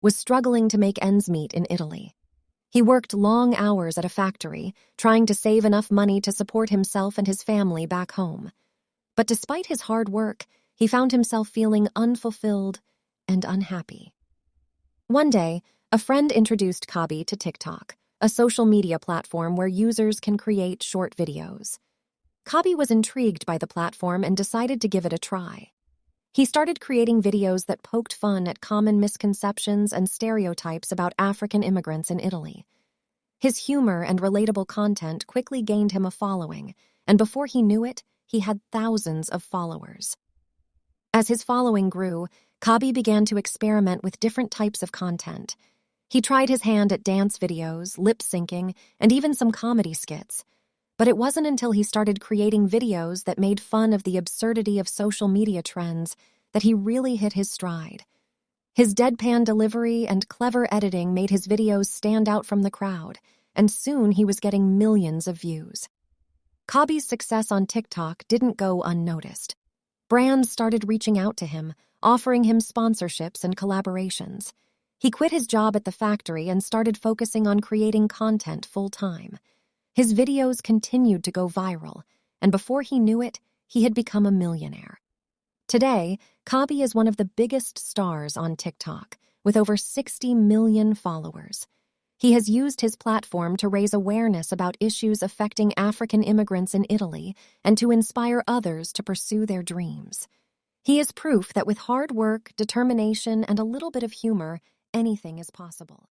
was struggling to make ends meet in Italy. He worked long hours at a factory, trying to save enough money to support himself and his family back home. But despite his hard work, he found himself feeling unfulfilled and unhappy. One day, a friend introduced Khaby to TikTok, a social media platform where users can create short videos. Khaby was intrigued by the platform and decided to give it a try. He started creating videos that poked fun at common misconceptions and stereotypes about African immigrants in Italy. His humor and relatable content quickly gained him a following, and before he knew it, he had thousands of followers. As his following grew, Khaby began to experiment with different types of content. He tried his hand at dance videos, lip-syncing, and even some comedy skits. But it wasn't until he started creating videos that made fun of the absurdity of social media trends that he really hit his stride. His deadpan delivery and clever editing made his videos stand out from the crowd, and soon he was getting millions of views. Khaby's success on TikTok didn't go unnoticed. Brands started reaching out to him, offering him sponsorships and collaborations. He quit his job at the factory and started focusing on creating content full-time. His videos continued to go viral, and before he knew it, he had become a millionaire. Today, Khaby is one of the biggest stars on TikTok, with over 60 million followers. He has used his platform to raise awareness about issues affecting African immigrants in Italy and to inspire others to pursue their dreams. He is proof that with hard work, determination, and a little bit of humor, anything is possible.